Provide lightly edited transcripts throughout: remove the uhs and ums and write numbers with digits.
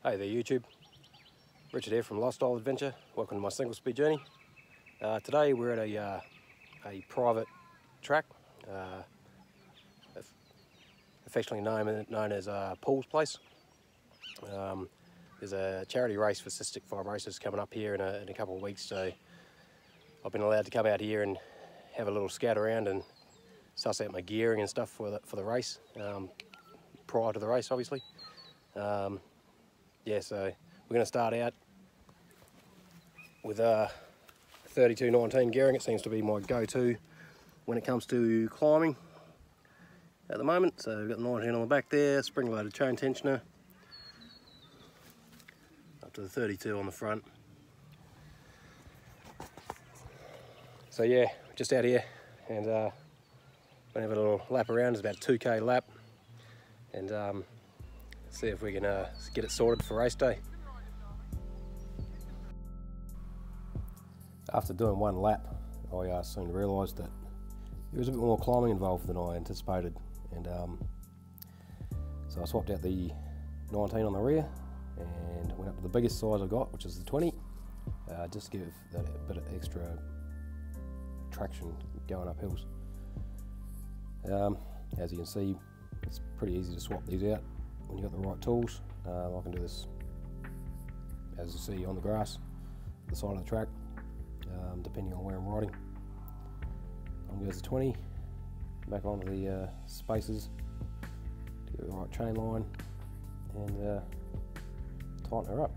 Hey there YouTube, Richard here from Lifestyle Adventure. Welcome to my single speed journey. Today we're at a private track, affectionately known as Paul's Place. There's a charity race for cystic fibrosis coming up here in a couple of weeks, so I've been allowed to come out here and have a little scout around and suss out my gearing and stuff for the race, prior to the race obviously. Yeah, so we're going to start out with 32-19 gearing. It seems to be my go-to when it comes to climbing at the moment. So we've got the 19 on the back there, spring-loaded chain tensioner, up to the 32 on the front. So yeah, just out here and going to have a little lap around. It's about a 2k lap, and see if we can get it sorted for race day. After doing one lap, I soon realised that there was a bit more climbing involved than I anticipated, and so I swapped out the 19 on the rear and went up to the biggest size I got, which is the 20, just to give that a bit of extra traction going up hills. As you can see, it's pretty easy to swap these out when you've got the right tools. I can do this, as you see, on the grass, the side of the track, depending on where I'm riding. On goes the 20, back onto the spacers to get the right chain line and tighten her up.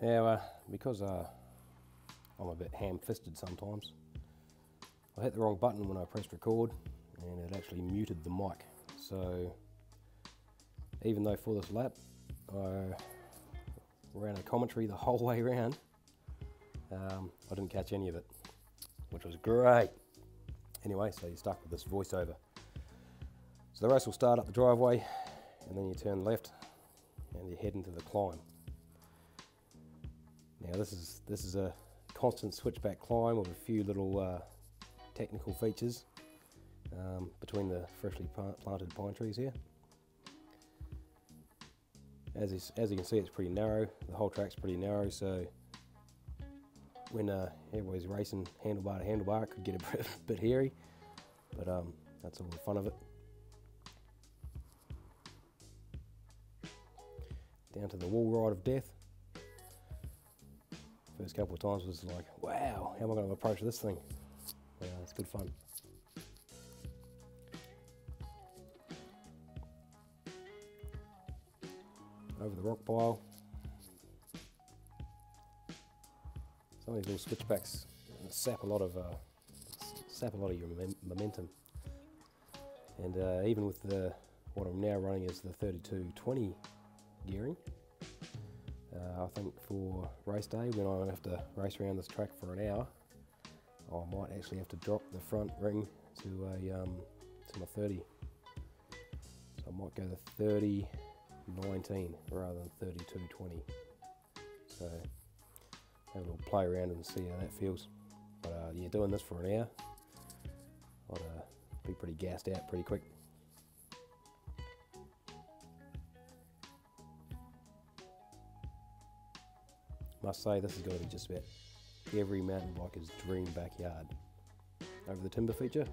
Now, because I'm a bit ham-fisted sometimes, I hit the wrong button when I pressed record and it actually muted the mic. So even though for this lap I ran a commentary the whole way around, I didn't catch any of it, which was great. Anyway, so you're stuck with this voiceover. So the race will start up the driveway and then you turn left and you head into the climb. Now this is a constant switchback climb with a few little technical features between the freshly planted pine trees here. As you can see, it's pretty narrow. The whole track's pretty narrow, so when everybody's racing handlebar to handlebar, it could get a bit hairy, but that's all the fun of it. Down to the wall ride of death. First couple of times was like, wow, how am I going to approach this thing? Yeah, it's good fun. Over the rock pile. Some of these little switchbacks sap a lot of your momentum. And even with what I'm now running is the 32-20 gearing. I think for race day, when I have to race around this track for an hour, I might actually have to drop the front ring to my 30. So I might go the 30-19 rather than 32-20. So have a little play around and see how that feels. But yeah, doing this for an hour, I'd be pretty gassed out pretty quick. Must say, this has got to be just about every mountain biker's dream backyard. Over the timber feature,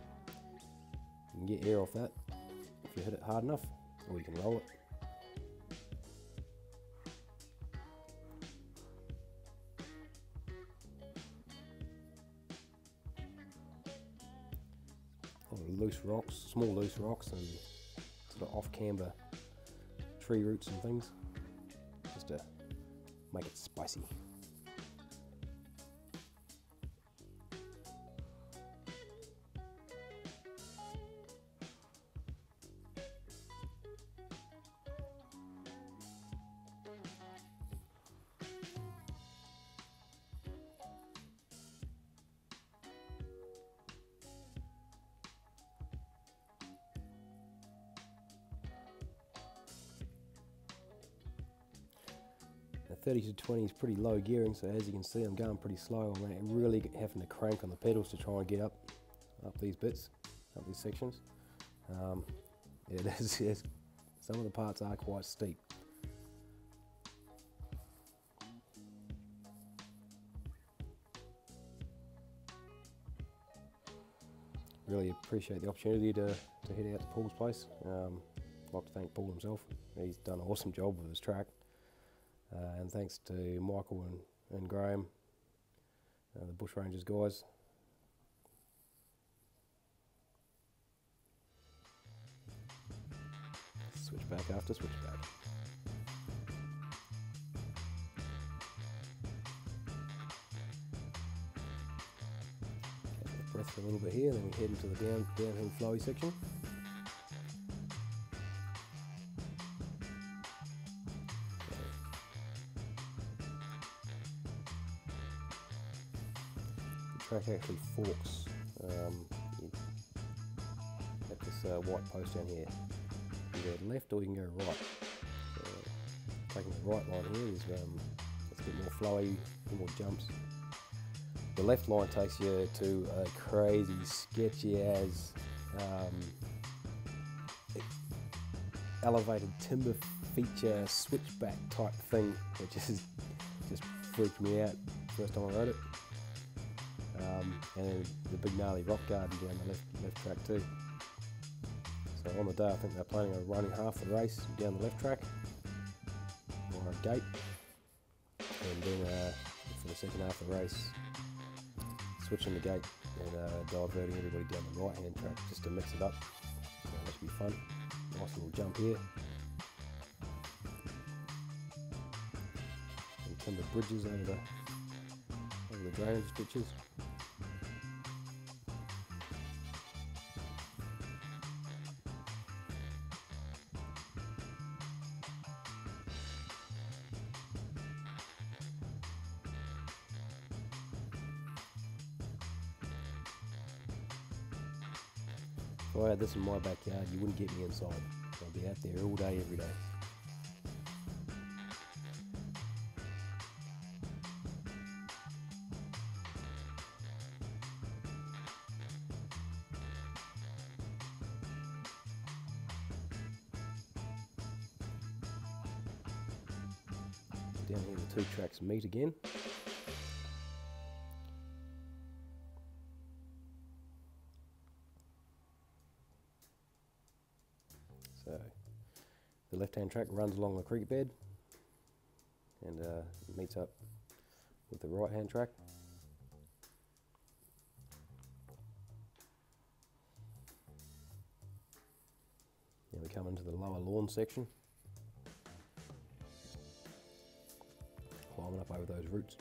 you can get air off that if you hit it hard enough, or you can roll it. A lot of loose rocks, small loose rocks, and sort of off-camber tree roots and things, just to make it spicy. 30 to 20 is pretty low gearing, so as you can see I'm going pretty slow. I'm really having to crank on the pedals to try and get up these bits, up these sections. It is, yes, some of the parts are quite steep. Really appreciate the opportunity to head out to Paul's place. I'd like to thank Paul himself. He's done an awesome job with his track. And thanks to Michael and Graham, the Bushrangers guys. Switch back after switch back. Breath for a little bit here, then we head into the downhill flowy section. The track actually forks at this white post down here. You can go left or you can go right. Taking the right line here is it's a bit more flowy, a bit more jumps. The left line takes you to a crazy, sketchy as elevated timber feature switchback type thing, which is just freaked me out first time I rode it. And the big gnarly rock garden down the left track too. So on the day I think they're planning on running half the race down the left track or a gate, and then for the second half of the race switching the gate and diverting everybody down the right hand track just to mix it up. So that should be fun. Nice little jump here. And timber bridges over the drainage ditches. If I had this in my backyard, you wouldn't get me inside. I'd be out there all day, every day. Down here the two tracks meet again. So the left-hand track runs along the creek bed and meets up with the right-hand track. Now we come into the lower lawn section, climbing up over those roots.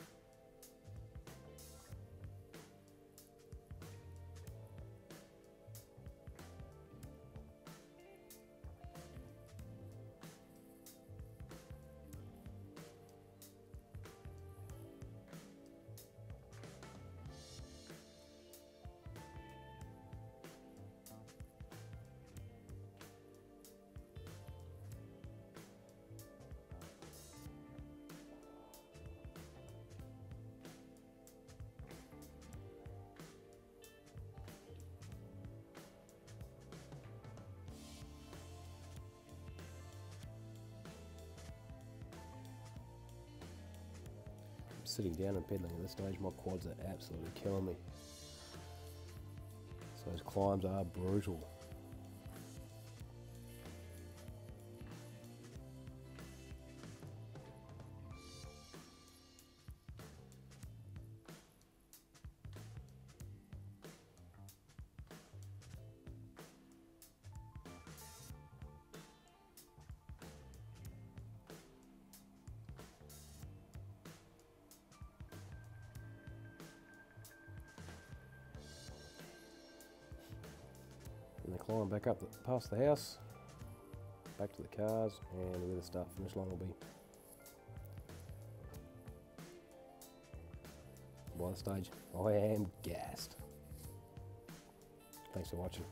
Sitting down and pedaling at this stage, my quads are absolutely killing me. So those climbs are brutal. And they climb back up past the house, back to the cars, and where the start-finish line will be. By the stage, I am gassed. Thanks for watching.